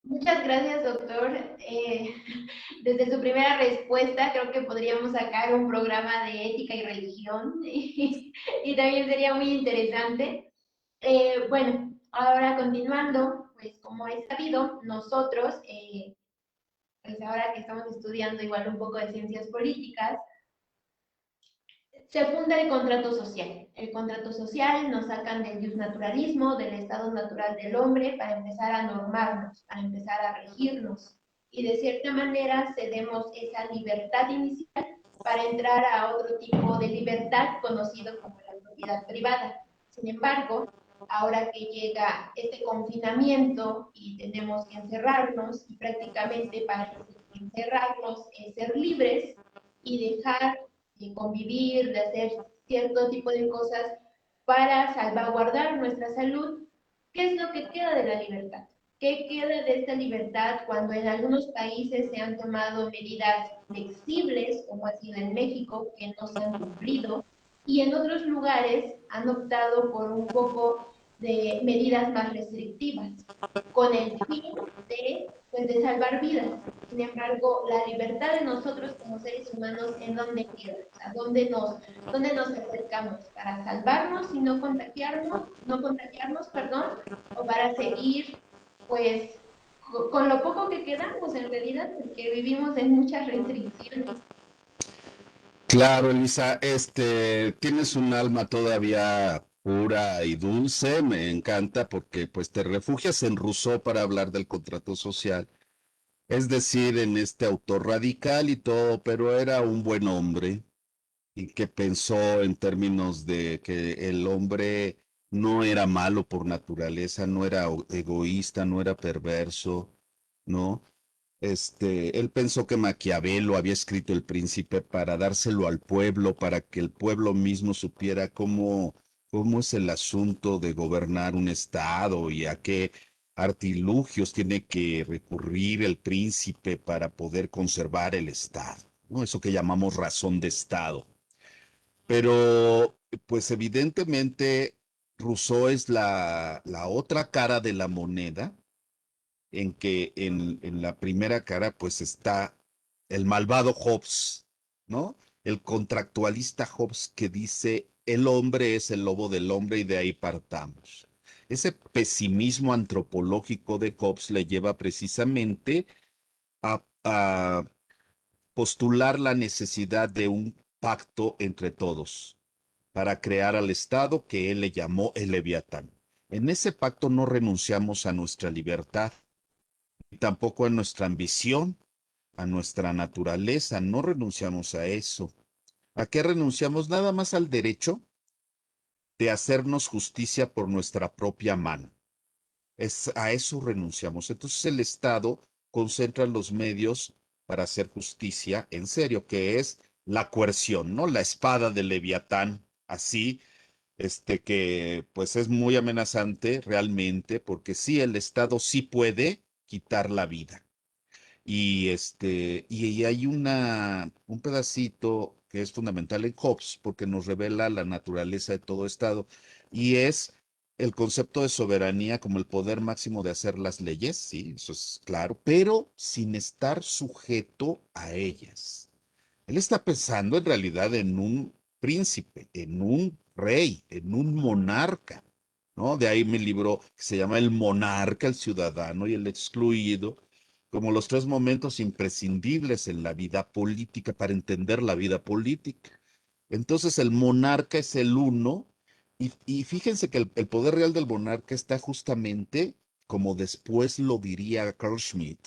C: Muchas gracias, doctor. Desde su primera respuesta, creo que podríamos sacar un programa de ética y religión y también sería muy interesante. Bueno, ahora continuando, pues como es sabido, nosotros, pues ahora que estamos estudiando igual un poco de ciencias políticas, se funda el contrato social. El contrato social nos sacan del justnaturalismo, del estado natural del hombre, para empezar a normarnos, para empezar a regirnos. Y de cierta manera cedemos esa libertad inicial para entrar a otro tipo de libertad conocido como la propiedad privada. Sin embargo, ahora que llega este confinamiento y tenemos que encerrarnos, y prácticamente para encerrarnos es ser libres y dejar de convivir, de hacer cierto tipo de cosas para salvaguardar nuestra salud, ¿qué es lo que queda de la libertad? ¿Qué queda de esta libertad cuando en algunos países se han tomado medidas flexibles, como ha sido en México, que no se han cumplido, y en otros lugares han optado por un poco de medidas más restrictivas, con el fin de, pues, de salvar vidas? Sin embargo, la libertad de nosotros como seres humanos, ¿en dónde queda? O sea, dónde nos acercamos? ¿Para salvarnos y no contagiarnos, perdón? ¿O para seguir, pues, con lo poco que quedamos en realidad, porque vivimos en muchas restricciones?
B: Claro, Elisa, tienes un alma todavía pura y dulce, me encanta porque pues te refugias en Rousseau para hablar del contrato social, es decir, en este autor radical y todo, pero era un buen hombre y que pensó en términos de que el hombre no era malo por naturaleza, no era egoísta, no era perverso, ¿no? Él pensó que Maquiavelo había escrito El Príncipe para dárselo al pueblo, para que el pueblo mismo supiera cómo es el asunto de gobernar un estado y a qué artilugios tiene que recurrir el príncipe para poder conservar el estado, ¿no? Eso que llamamos razón de estado. Pero, pues evidentemente, Rousseau es la otra cara de la moneda en que en la primera cara pues está el malvado Hobbes, ¿no? El contractualista Hobbes que dice el hombre es el lobo del hombre y de ahí partamos. Ese pesimismo antropológico de Hobbes le lleva precisamente a postular la necesidad de un pacto entre todos para crear al Estado que él le llamó el Leviatán. En ese pacto no renunciamos a nuestra libertad, tampoco a nuestra ambición, a nuestra naturaleza, no renunciamos a eso. ¿A qué renunciamos? Nada más al derecho de hacernos justicia por nuestra propia mano. A eso renunciamos. Entonces el Estado concentra los medios para hacer justicia en serio, que es la coerción, ¿no? La espada de Leviatán, así, que pues es muy amenazante realmente, porque sí, el Estado sí puede quitar la vida. Y hay un pedacito que es fundamental en Hobbes porque nos revela la naturaleza de todo Estado y es el concepto de soberanía como el poder máximo de hacer las leyes, sí, eso es claro, pero sin estar sujeto a ellas. Él está pensando en realidad en un príncipe, en un rey, en un monarca, ¿no? De ahí mi libro que se llama El monarca, el ciudadano y el excluido, como los tres momentos imprescindibles en la vida política para entender la vida política. Entonces el monarca es el uno, y fíjense que el poder real del monarca está justamente, como después lo diría Carl Schmitt,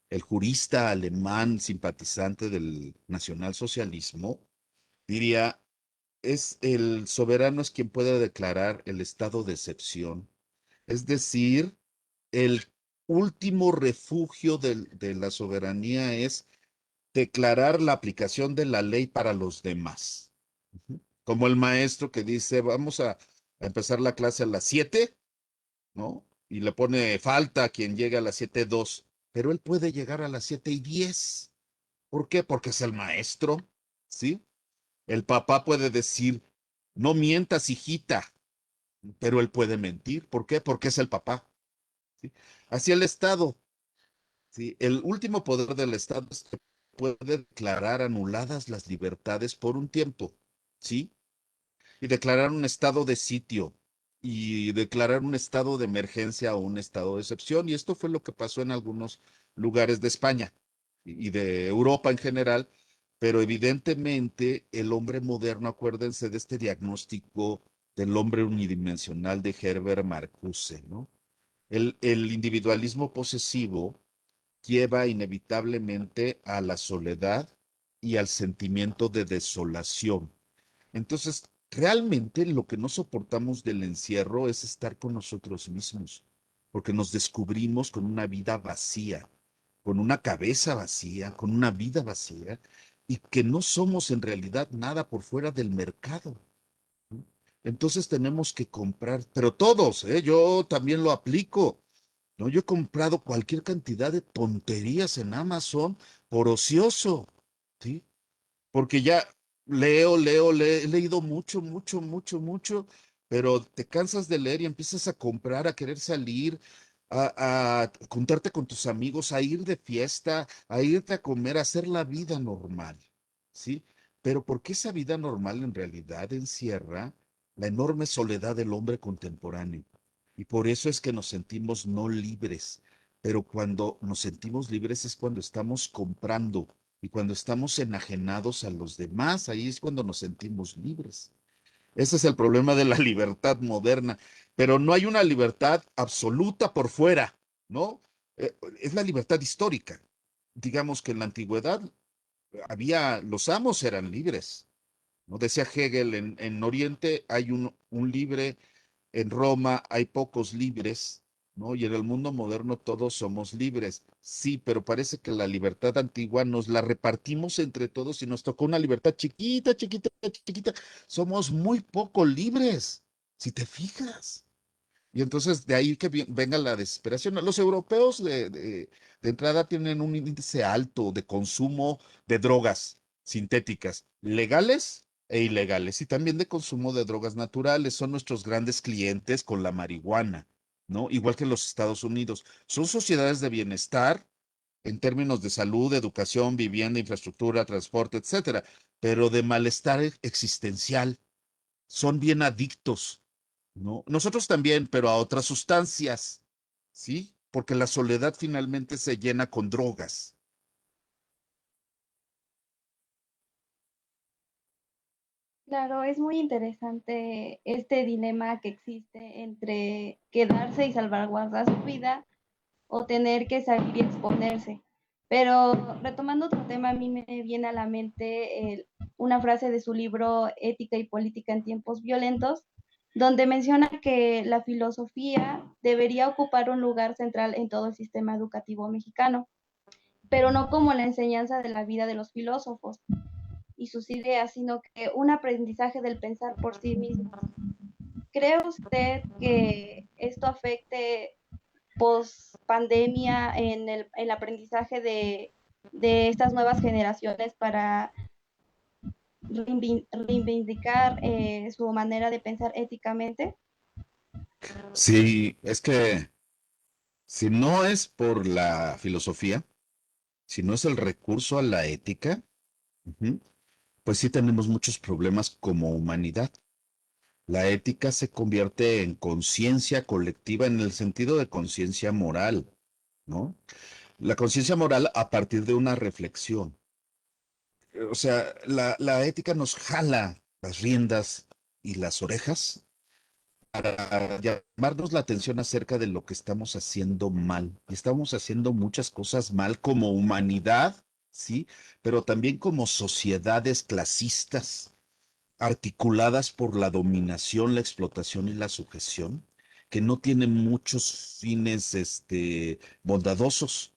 B: el jurista alemán simpatizante del nacionalsocialismo, diría, es el soberano es quien puede declarar el estado de excepción, es decir, el último refugio de la soberanía es declarar la aplicación de la ley para los demás. Ujú. Como el maestro que dice, vamos a empezar la clase a las 7, ¿no? Y le pone falta a quien llegue a las 7:02, pero él puede llegar a las 7:10. ¿Por qué? Porque es el maestro, ¿sí? El papá puede decir, no mientas, hijita, pero él puede mentir. ¿Por qué? Porque es el papá, ¿sí? Así el Estado, ¿sí? El último poder del Estado es que puede declarar anuladas las libertades por un tiempo, ¿sí? Y declarar un estado de sitio y declarar un estado de emergencia o un estado de excepción. Y esto fue lo que pasó en algunos lugares de España y de Europa en general. Pero evidentemente el hombre moderno, acuérdense de este diagnóstico del hombre unidimensional de Herbert Marcuse, ¿no? El individualismo posesivo lleva inevitablemente a la soledad y al sentimiento de desolación. Entonces, realmente lo que no soportamos del encierro es estar con nosotros mismos, porque nos descubrimos con una vida vacía, con una cabeza vacía, con una vida vacía, y que no somos en realidad nada por fuera del mercado, ¿no? Entonces tenemos que comprar, pero todos, ¿eh? Yo también lo aplico, ¿no? Yo he comprado cualquier cantidad de tonterías en Amazon por ocioso, ¿sí? Porque ya he leído mucho, mucho, mucho, mucho, pero te cansas de leer y empiezas a comprar, a querer salir, a juntarte con tus amigos, a ir de fiesta, a irte a comer, a hacer la vida normal, ¿sí? Pero porque esa vida normal en realidad encierra la enorme soledad del hombre contemporáneo. Y por eso es que nos sentimos no libres. Pero cuando nos sentimos libres es cuando estamos comprando y cuando estamos enajenados a los demás, ahí es cuando nos sentimos libres. Ese es el problema de la libertad moderna, pero no hay una libertad absoluta por fuera, ¿no? Es la libertad histórica. Digamos que en la antigüedad los amos eran libres, ¿no? Decía Hegel, en Oriente hay un libre, en Roma hay pocos libres, ¿no? Y en el mundo moderno todos somos libres. Sí, pero parece que la libertad antigua nos la repartimos entre todos y nos tocó una libertad chiquita, chiquita, chiquita. Somos muy poco libres, si te fijas. Y entonces de ahí que venga la desesperación. Los europeos de entrada tienen un índice alto de consumo de drogas sintéticas, legales e ilegales, y también de consumo de drogas naturales. Son nuestros grandes clientes con la marihuana, ¿no? Igual que los Estados Unidos. Son sociedades de bienestar en términos de salud, educación, vivienda, infraestructura, transporte, etcétera, pero de malestar existencial. Son bien adictos, ¿no? Nosotros también, pero a otras sustancias, ¿sí? Porque la soledad finalmente se llena con drogas.
E: Claro, es muy interesante este dilema que existe entre quedarse y salvaguardar su vida o tener que salir y exponerse. Pero retomando otro tema, a mí me viene a la mente una frase de su libro Ética y Política en tiempos violentos, donde menciona que la filosofía debería ocupar un lugar central en todo el sistema educativo mexicano, pero no como la enseñanza de la vida de los filósofos y sus ideas, sino que un aprendizaje del pensar por sí mismo. ¿Cree usted que esto afecte post pandemia en el aprendizaje de estas nuevas generaciones para reivindicar su manera de pensar éticamente?
B: Sí, es que si no es por la filosofía, si no es el recurso a la ética, ujú, pues sí tenemos muchos problemas como humanidad. La ética se convierte en conciencia colectiva en el sentido de conciencia moral, ¿no? La conciencia moral a partir de una reflexión. O sea, la ética nos jala las riendas y las orejas para llamarnos la atención acerca de lo que estamos haciendo mal. Y estamos haciendo muchas cosas mal como humanidad, ¿sí? Pero también como sociedades clasistas, articuladas por la dominación, la explotación y la sujeción, que no tienen muchos fines, bondadosos.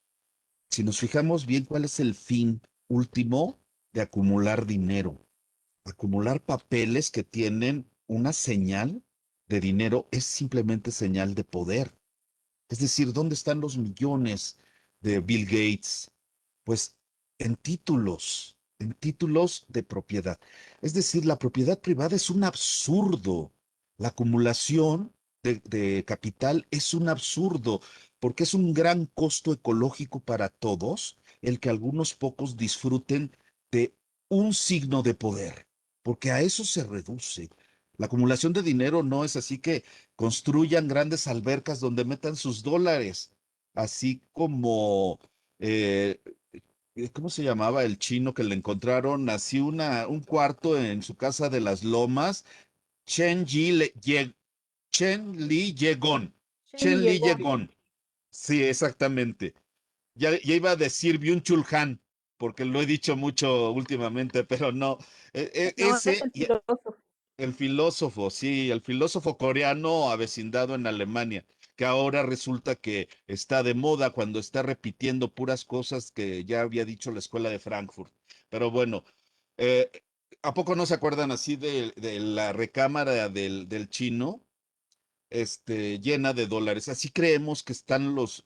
B: Si nos fijamos bien, ¿cuál es el fin último de acumular dinero? Acumular papeles que tienen una señal de dinero es simplemente señal de poder. Es decir, ¿dónde están los millones de Bill Gates? Pues en títulos de propiedad. Es decir, la propiedad privada es un absurdo. La acumulación de capital es un absurdo porque es un gran costo ecológico para todos el que algunos pocos disfruten de un signo de poder, porque a eso se reduce. La acumulación de dinero no es así que construyan grandes albercas donde metan sus dólares, así como, eh, ¿cómo se llamaba el chino que le encontraron? Así un cuarto en su casa de las Lomas, Chen Li Yegon,
D: Shelly
B: Chen Li
D: llegó.
B: Yegon. Sí, exactamente. Ya iba a decir Byung-Chul Han, porque lo he dicho mucho últimamente, pero no.
D: No, es
B: Ese,
D: el filósofo.
B: el filósofo, sí, el filósofo coreano avecindado en Alemania, que ahora resulta que está de moda cuando está repitiendo puras cosas que ya había dicho la escuela de Frankfurt. Pero bueno, eh, ¿a poco no se acuerdan así de la recámara del chino? Llena de dólares. Así creemos que están los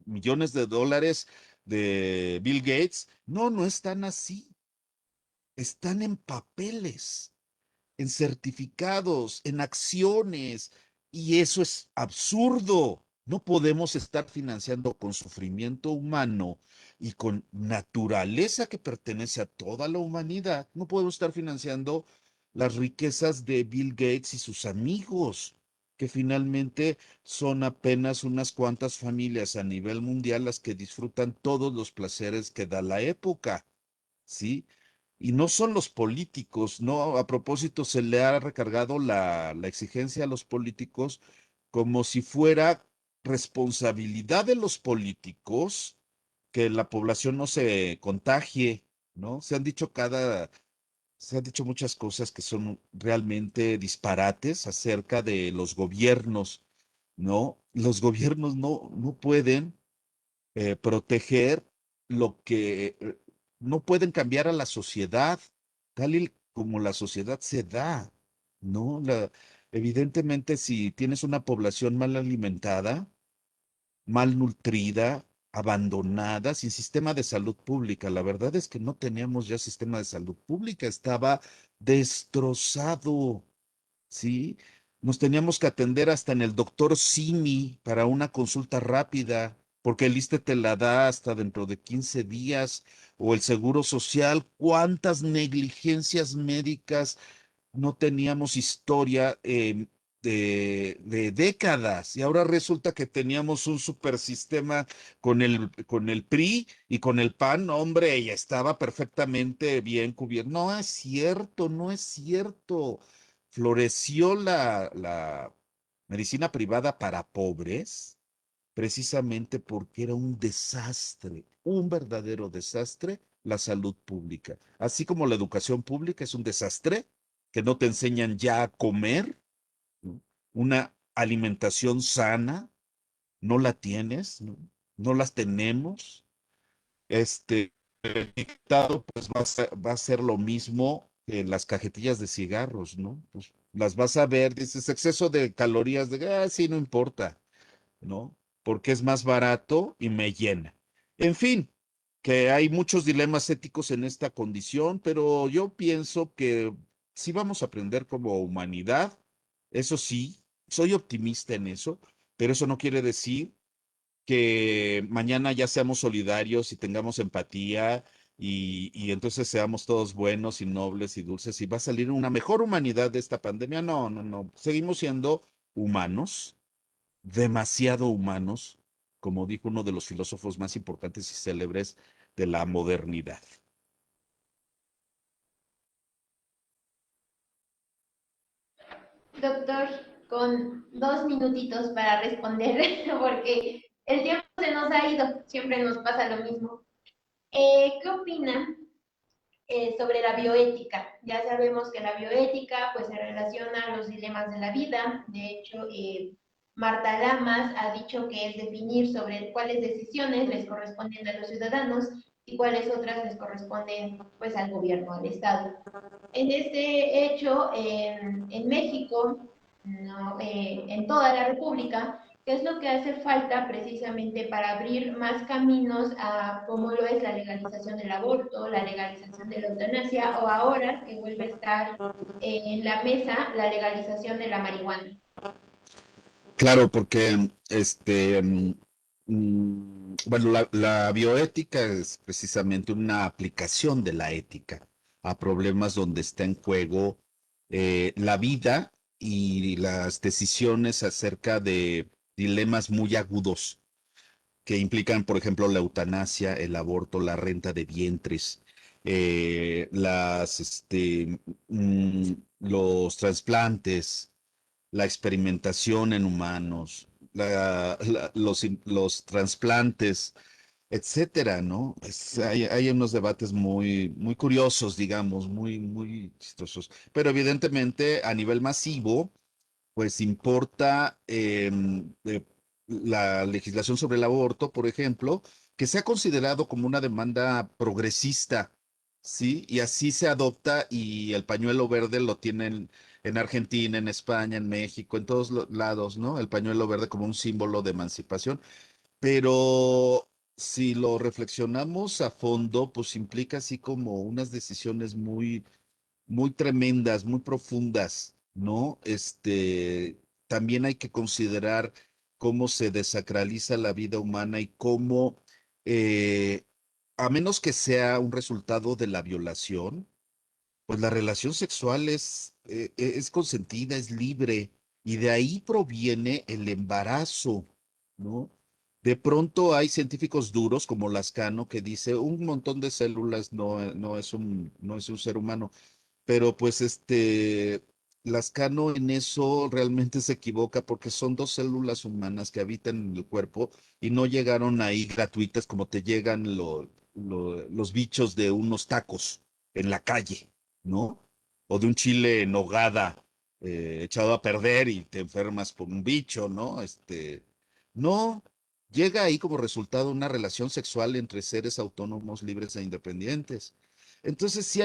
B: millones de dólares de Bill Gates. No, no están así. Están en papeles, en certificados, en acciones, y eso es absurdo. No podemos estar financiando con sufrimiento humano y con naturaleza que pertenece a toda la humanidad. No podemos estar financiando las riquezas de Bill Gates y sus amigos, que finalmente son apenas unas cuantas familias a nivel mundial las que disfrutan todos los placeres que da la época. ¿Sí? Y no son los políticos, ¿no? A propósito, se le ha recargado la exigencia a los políticos como si fuera responsabilidad de los políticos que la población no se contagie, ¿no? Se han dicho muchas cosas que son realmente disparates acerca de los gobiernos, ¿no? Los gobiernos no pueden proteger lo que no pueden cambiar a la sociedad, tal y como la sociedad se da, ¿no? Evidentemente, si tienes una población mal alimentada, mal nutrida, abandonada, sin sistema de salud pública, la verdad es que no teníamos ya sistema de salud pública, estaba destrozado. ¿Sí? Nos teníamos que atender hasta en el doctor Simi para una consulta rápida, porque el ISSSTE te la da hasta dentro de 15 días, o el Seguro Social. ¿Cuántas negligencias médicas no teníamos historia de décadas? Y ahora resulta que teníamos un supersistema con el PRI y con el PAN, hombre, ya estaba perfectamente bien cubierto. No es cierto, no es cierto. Floreció la medicina privada para pobres precisamente porque era un desastre, un verdadero desastre, la salud pública. Así como la educación pública es un desastre, que no te enseñan ya a comer, ¿no? Una alimentación sana, no la tienes, ¿no? No las tenemos. El dictado pues va a ser lo mismo que las cajetillas de cigarros, ¿no? Pues las vas a ver, dices, exceso de calorías, sí, no importa, ¿no? Porque es más barato y me llena. En fin, que hay muchos dilemas éticos en esta condición, pero yo pienso que sí vamos a aprender como humanidad. Eso sí, soy optimista en eso, pero eso no quiere decir que mañana ya seamos solidarios y tengamos empatía y entonces seamos todos buenos y nobles y dulces y va a salir una mejor humanidad de esta pandemia. No, no, no. Seguimos siendo humanos, demasiado humanos, como dijo uno de los filósofos más importantes y célebres de la modernidad.
C: Doctor, con 2 minutitos para responder, porque el tiempo se nos ha ido, siempre nos pasa lo mismo. ¿Qué opina sobre la bioética? Ya sabemos que la bioética pues, se relaciona a los dilemas de la vida. De hecho, Marta Lamas ha dicho que es definir sobre cuáles decisiones les corresponden a los ciudadanos y cuáles otras les corresponden pues, al gobierno, al Estado. En este hecho, en México, no, en toda la República, ¿qué es lo que hace falta precisamente para abrir más caminos a cómo lo es la legalización del aborto, la legalización de la eutanasia o ahora que vuelve a estar en la mesa la legalización de la marihuana?
B: Claro, porque bueno, la bioética es precisamente una aplicación de la ética a problemas donde está en juego la vida y las decisiones acerca de dilemas muy agudos que implican, por ejemplo, la eutanasia, el aborto, la renta de vientres, los trasplantes, la experimentación en humanos, los trasplantes, etcétera, ¿no? Hay unos debates muy curiosos, digamos, muy chistosos. Pero evidentemente, a nivel masivo, pues importa la legislación sobre el aborto, por ejemplo, que se ha considerado como una demanda progresista, ¿sí? Y así se adopta y el pañuelo verde lo tienen en Argentina, en España, en México, en todos lados, ¿no? El pañuelo verde como un símbolo de emancipación, pero si lo reflexionamos a fondo, pues implica así como unas decisiones muy tremendas, muy profundas, ¿no? También hay que considerar cómo se desacraliza la vida humana y cómo, eh, a menos que sea un resultado de la violación, pues la relación sexual es consentida, es libre, y de ahí proviene el embarazo, ¿no? De pronto hay científicos duros como Lascano que dice un montón de células no es un ser humano. Pero pues Lascano en eso realmente se equivoca porque son dos células humanas que habitan en el cuerpo y no llegaron ahí gratuitas como te llegan los bichos de unos tacos en la calle, ¿no? O de un chile en nogada echado a perder y te enfermas por un bicho, ¿no? No, llega ahí como resultado una relación sexual entre seres autónomos, libres e independientes. Entonces, sí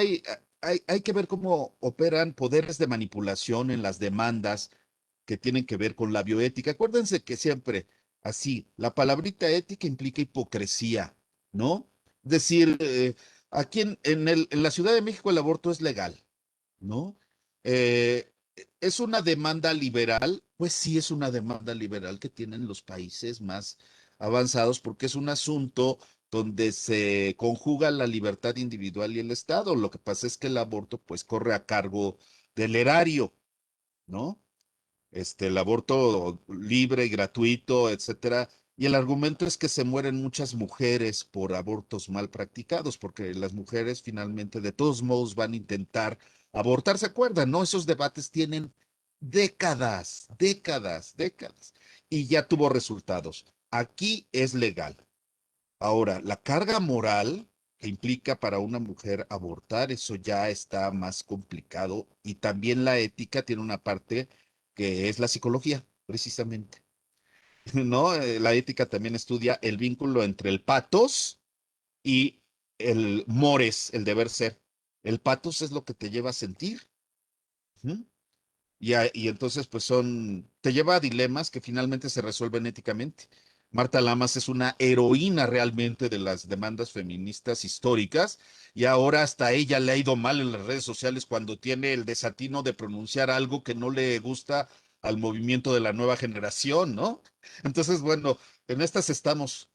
B: hay que ver cómo operan poderes de manipulación en las demandas que tienen que ver con la bioética. Acuérdense que siempre, así, la palabrita ética implica hipocresía, ¿no? Es decir, aquí en la Ciudad de México el aborto es legal, ¿no? Eh, ¿Es una demanda liberal? Pues sí, es una demanda liberal que tienen los países más avanzados porque es un asunto donde se conjuga la libertad individual y el Estado. Lo que pasa es que el aborto pues corre a cargo del erario, ¿no? El aborto libre y gratuito, etcétera. Y el argumento es que se mueren muchas mujeres por abortos mal practicados, porque las mujeres finalmente de todos modos van a intentar abortar. ¿Se acuerdan, no? Esos debates tienen décadas, décadas, décadas. Y ya tuvo resultados. Aquí es legal. Ahora, la carga moral que implica para una mujer abortar, eso ya está más complicado. Y también la ética tiene una parte que es la psicología, precisamente. ¿No? La ética también estudia el vínculo entre el patos y el mores, el deber ser. El patos es lo que te lleva a sentir. ¿Mm? Y entonces, pues te lleva a dilemas que finalmente se resuelven éticamente. Marta Lamas es una heroína realmente de las demandas feministas históricas y ahora hasta a ella le ha ido mal en las redes sociales cuando tiene el desatino de pronunciar algo que no le gusta al movimiento de la nueva generación, ¿no? Entonces, bueno, en estas estamos.